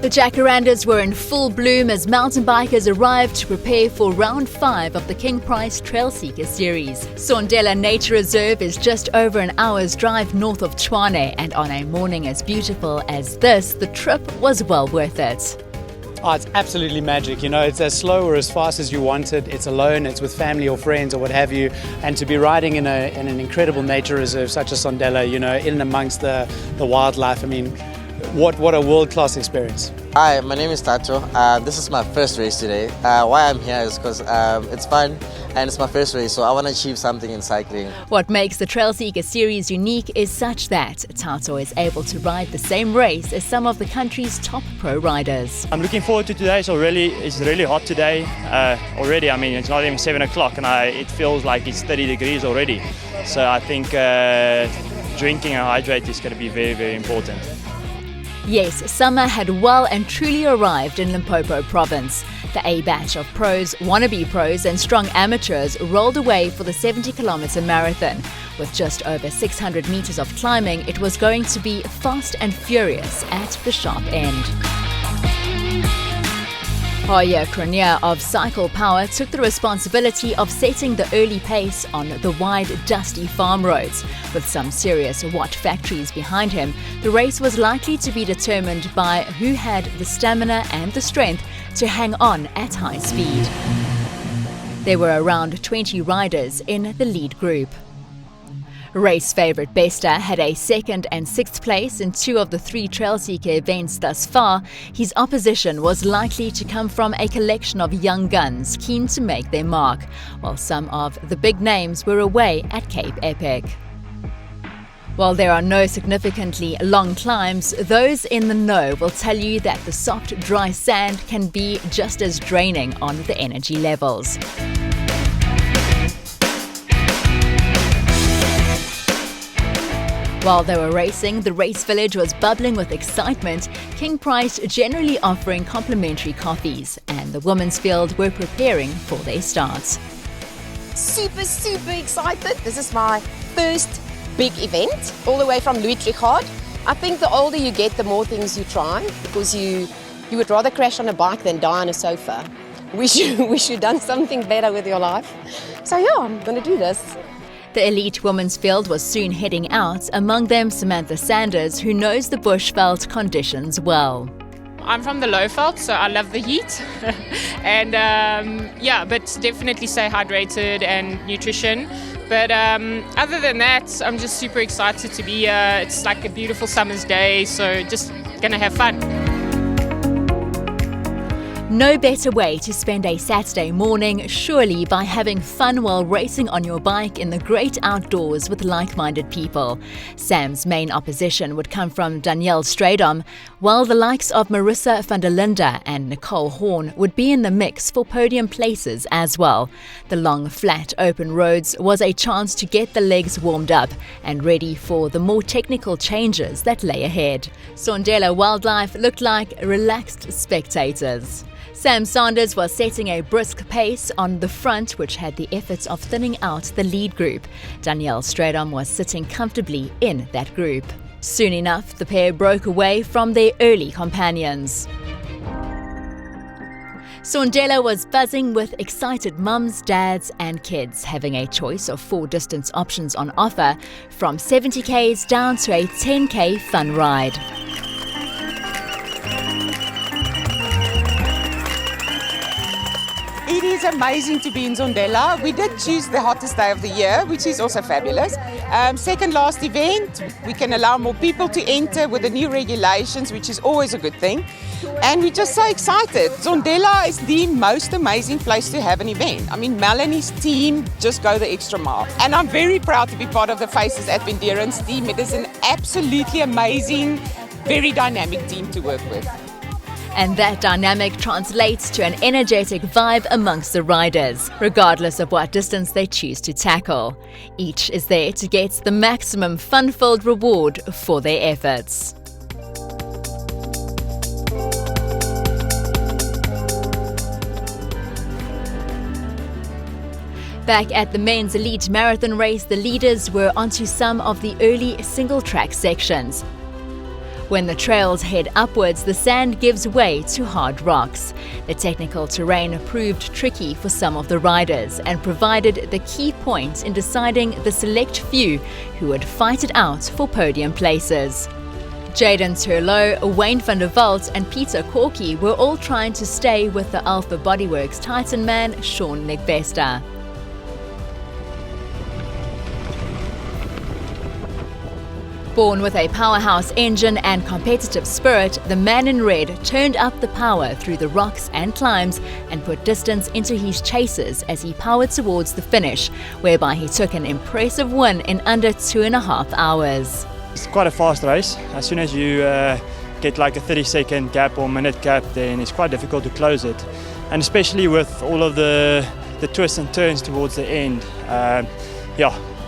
The jacarandas were in full bloom as mountain bikers arrived to prepare for round 5 of the King Price Trailseeker series. Sondela Nature Reserve is just over an hour's drive north of Tshwane, and on a morning as beautiful as this, the trip was well worth it. Oh, it's absolutely magic. You know, it's as slow or as fast as you want it. It's alone, it's with family or friends or what have you. And to be riding in an incredible nature reserve such as Sondela, you know, in and amongst the wildlife, I mean, what a world-class experience. Hi, my name is Tato. This is my first race today. Why I'm here is because it's fun and it's my first race, so I want to achieve something in cycling. What makes the Trailseeker series unique is such that Tato is able to ride the same race as some of the country's top pro riders. I'm looking forward to today. It's really hot today already. I mean, it's not even 7 o'clock and it feels like it's 30 degrees already. So I think drinking and hydrate is going to be very, very important. Yes, summer had well and truly arrived in Limpopo province. The A batch of pros, wannabe pros and strong amateurs rolled away for the 70-kilometre marathon. With just over 600 metres of climbing, it was going to be fast and furious at the sharp end. Hoya Cronier of Cycle Power took the responsibility of setting the early pace on the wide, dusty farm roads. With some serious Watt factories behind him, the race was likely to be determined by who had the stamina and the strength to hang on at high speed. There were around 20 riders in the lead group. Race favourite Besta had a 2nd and 6th place in 2 of the 3 Trailseeker events thus far. His opposition was likely to come from a collection of young guns keen to make their mark, while some of the big names were away at Cape Epic. While there are no significantly long climbs, those in the know will tell you that the soft, dry sand can be just as draining on the energy levels. While they were racing, the race village was bubbling with excitement, King Price generally offering complimentary coffees, and the women's field were preparing for their starts. Super excited. This is my first big event, all the way from Louis Trichardt. I think the older you get, the more things you try, because you would rather crash on a bike than die on a sofa. Wish you'd done something better with your life. So yeah, I'm going to do this. The elite women's field was soon heading out, among them Samantha Sanders, who knows the bushveld conditions well. I'm from the Lowveld, so I love the heat. And but definitely stay hydrated and nutrition. But other than that, I'm just super excited to be here. It's like a beautiful summer's day, so just gonna have fun. No better way to spend a Saturday morning, surely, by having fun while racing on your bike in the great outdoors with like-minded people. Sam's main opposition would come from Danielle Strydom, while the likes of Marissa van der Linde and Nicole Horn would be in the mix for podium places as well. The long, flat, open roads was a chance to get the legs warmed up and ready for the more technical changes that lay ahead. Sondela Wildlife looked like relaxed spectators. Sam Sanders was setting a brisk pace on the front, which had the efforts of thinning out the lead group. Danielle Strydom was sitting comfortably in that group. Soon enough, the pair broke away from their early companions. Sondela was buzzing with excited mums, dads and kids, having a choice of 4 distance options on offer, from 70k's down to a 10k fun ride. It is amazing to be in Sondela. We did choose the hottest day of the year, which is also fabulous. Second last event, we can allow more people to enter with the new regulations, which is always a good thing. And we're just so excited. Sondela is the most amazing place to have an event. I mean, Melanie's team just go the extra mile. And I'm very proud to be part of the Faces at Endurance team. It is an absolutely amazing, very dynamic team to work with. And that dynamic translates to an energetic vibe amongst the riders, regardless of what distance they choose to tackle. Each is there to get the maximum fun-filled reward for their efforts. Back at the men's elite marathon race, the leaders were onto some of the early single-track sections. When the trails head upwards, the sand gives way to hard rocks. The technical terrain proved tricky for some of the riders and provided the key point in deciding the select few who would fight it out for podium places. Jaden Turlot, Wayne van der Walt and Peter Corky were all trying to stay with the Alpha Bodyworks Titan man Sean Negbesta. Born with a powerhouse engine and competitive spirit, the man in red turned up the power through the rocks and climbs and put distance into his chases as he powered towards the finish, whereby he took an impressive win in under 2.5 hours. It's quite a fast race. As soon as you get like a 30-second gap or minute gap, then it's quite difficult to close it. And especially with all of the twists and turns towards the end.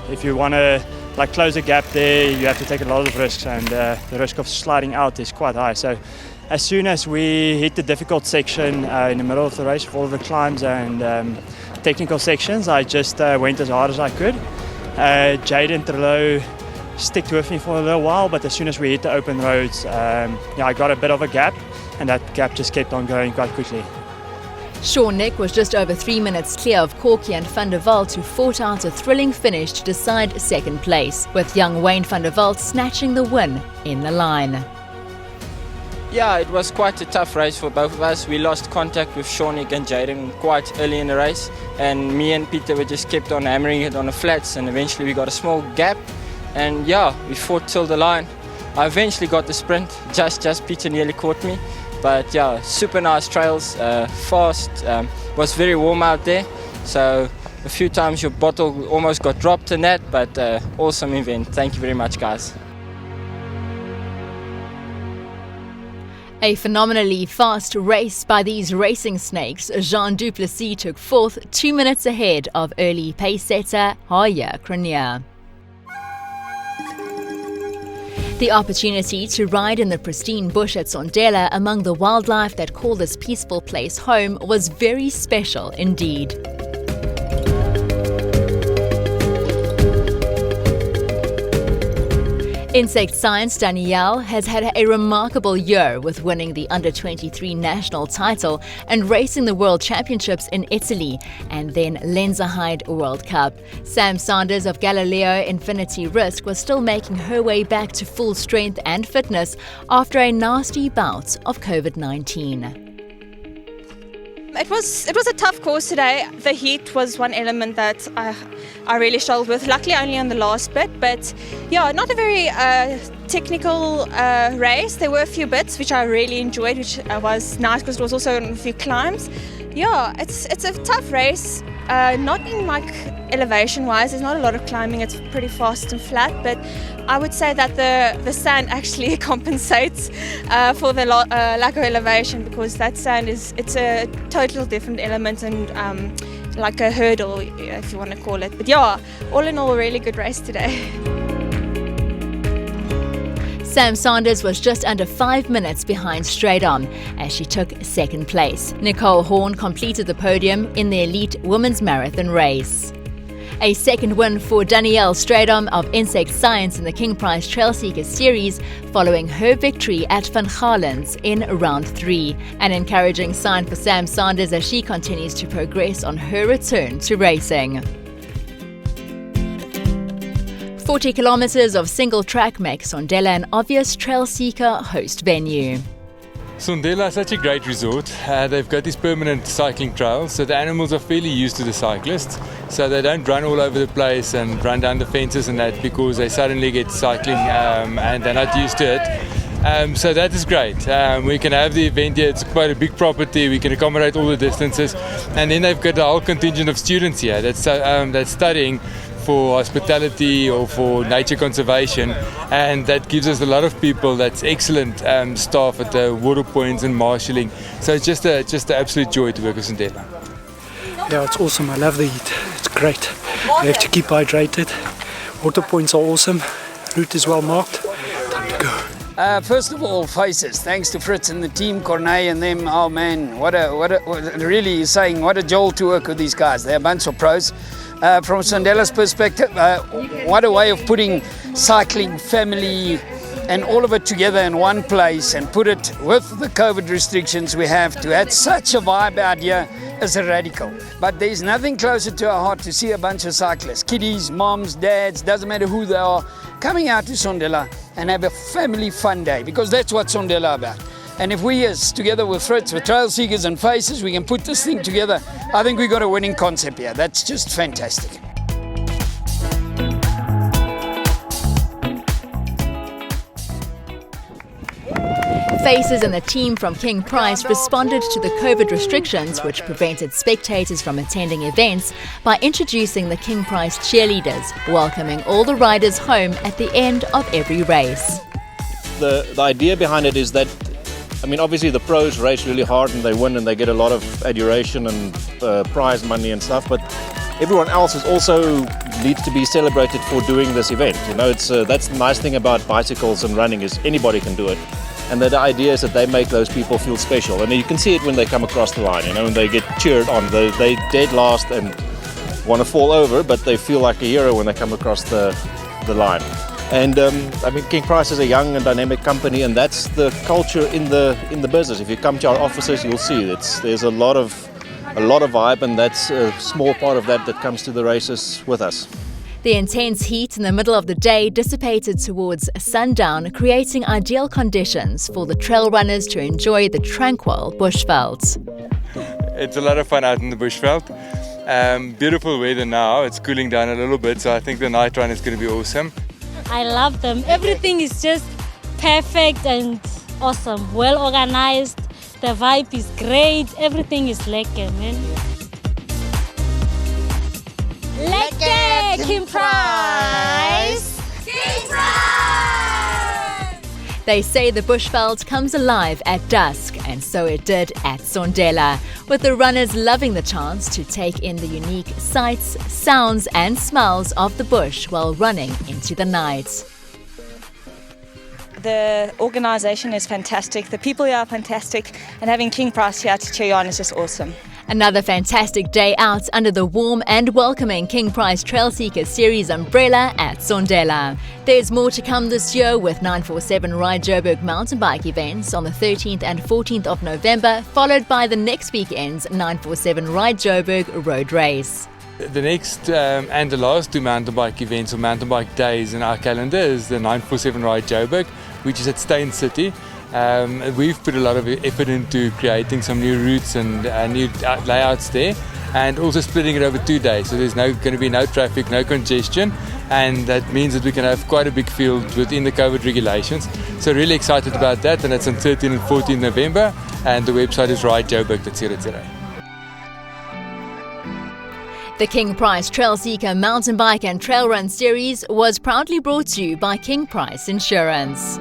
If you want to close a gap there, you have to take a lot of risks, and the risk of sliding out is quite high. So as soon as we hit the difficult section in the middle of the race, with all of the climbs and technical sections, I just went as hard as I could. Jaden Turlot stuck with me for a little while, but as soon as we hit the open roads, I got a bit of a gap, and that gap just kept on going quite quickly. Sean Nick was just over 3 minutes clear of Corky and van der Walt, who fought out a thrilling finish to decide second place, with young Wayne van der Walt snatching the win in the line. Yeah, it was quite a tough race for both of us. We lost contact with Sean Nick and Jaden quite early in the race, and me and Peter we just kept on hammering it on the flats, and eventually we got a small gap, and we fought till the line. I eventually got the sprint, just Peter nearly caught me. But super nice trails, fast, was very warm out there, so a few times your bottle almost got dropped in that, but awesome event. Thank you very much, guys. A phenomenally fast race by these racing snakes. Jean Duplessis took fourth, 2 minutes ahead of early pace setter Haya Krania. The opportunity to ride in the pristine bush at Sondela among the wildlife that call this peaceful place home was very special indeed. Insect science Danielle has had a remarkable year, with winning the Under-23 national title and racing the World Championships in Italy and then Lenzerheide World Cup. Sam Saunders of Galileo Infinity Risk was still making her way back to full strength and fitness after a nasty bout of COVID-19. It was a tough course today. The heat was one element that I really struggled with. Luckily only on the last bit, but not a very technical race. There were a few bits which I really enjoyed, which was nice because it was also on a few climbs. It's a tough race. Not in elevation wise, there's not a lot of climbing, it's pretty fast and flat, but I would say that the sand actually compensates for the lack of elevation, because that sand it's a total different element and like a hurdle, if you want to call it. But all in all, a really good race today. Sam Saunders was just under 5 minutes behind Straight On as she took second place. Nicole Horn completed the podium in the elite women's marathon race. A second win for Danielle Straight On of Insect Science in the King Prize Trailseeker series, following her victory at Van Galen's in round 3. An encouraging sign for Sam Saunders as she continues to progress on her return to racing. 40 kilometers of single track makes Sondela an obvious Trailseeker host venue. Sondela is such a great resort. They've got these permanent cycling trails, so the animals are fairly used to the cyclists, so they don't run all over the place and run down the fences and that, because they suddenly get cycling and they're not used to it. So that is great. We can have the event here. It's quite a big property. We can accommodate all the distances, and then they've got a whole contingent of students here that's studying for hospitality or for nature conservation, and that gives us a lot of people. That's excellent staff at the water points and marshalling. So it's just an absolute joy to work with Sondela. Yeah, it's awesome. I love the heat. It's great. We have to keep hydrated. Water points are awesome. Route is well marked. Time to go. First of all, faces. Thanks to Fritz and the team, Corneille and them. Oh man, what really saying what a joy to work with these guys. They're a bunch of pros. From Sondela's perspective, what a way of putting cycling, family, and all of it together in one place and put it with the COVID restrictions we have to add such a vibe out here is a radical. But there's nothing closer to our heart to see a bunch of cyclists, kiddies, moms, dads, doesn't matter who they are, coming out to Sondela and have a family fun day, because that's what Sondela about. And if we, as together with Fritz, with Trailseekers and Faces, we can put this thing together, I think we've got a winning concept here. That's just fantastic. Faces and the team from King Price responded to the COVID restrictions which prevented spectators from attending events by introducing the King Price cheerleaders, welcoming all the riders home at the end of every race. The idea behind it is that, I mean, obviously the pros race really hard and they win and they get a lot of adoration and prize money and stuff, but everyone else is also needs to be celebrated for doing this event. You know, that's the nice thing about bicycles and running is anybody can do it. And the idea is that they make those people feel special. And you can see it when they come across the line, you know, when they get cheered on. They dead last and want to fall over, but they feel like a hero when they come across the line. And I mean, King Price is a young and dynamic company, and that's the culture in the business. If you come to our offices, you'll see there's a lot of vibe, and that's a small part of that comes to the races with us. The intense heat in the middle of the day dissipated towards sundown, creating ideal conditions for the trail runners to enjoy the tranquil bushveld. It's a lot of fun out in the bushveld. Beautiful weather now, it's cooling down a little bit, so I think the night run is going to be awesome. I love them. Everything is just perfect and awesome, well organized. The vibe is great, everything is lekker, man. Lekker, King Price! King Price! They say the bushveld comes alive at dusk, and so it did at Sondela, with the runners loving the chance to take in the unique sights, sounds and smells of the bush while running into the night. The organisation is fantastic, the people here are fantastic, and having King Price here to cheer you on is just awesome. Another fantastic day out under the warm and welcoming King Price Trailseeker Series umbrella at Sondela. There's more to come this year with 947 Ride Joburg mountain bike events on the 13th and 14th of November, followed by the next weekend's 947 Ride Joburg road race. The next and the last two mountain bike events or mountain bike days in our calendar is the 947 Ride Joburg, which is at Steyn City. We've put a lot of effort into creating some new routes and new layouts there, and also splitting it over 2 days, so there's going to be no traffic, no congestion, and that means that we can have quite a big field within the COVID regulations. So really excited about that, and it's on 13 and 14 November, and the website is ridejoburg.co.za. The King Price Trailseeker mountain bike and trail run series was proudly brought to you by King Price Insurance.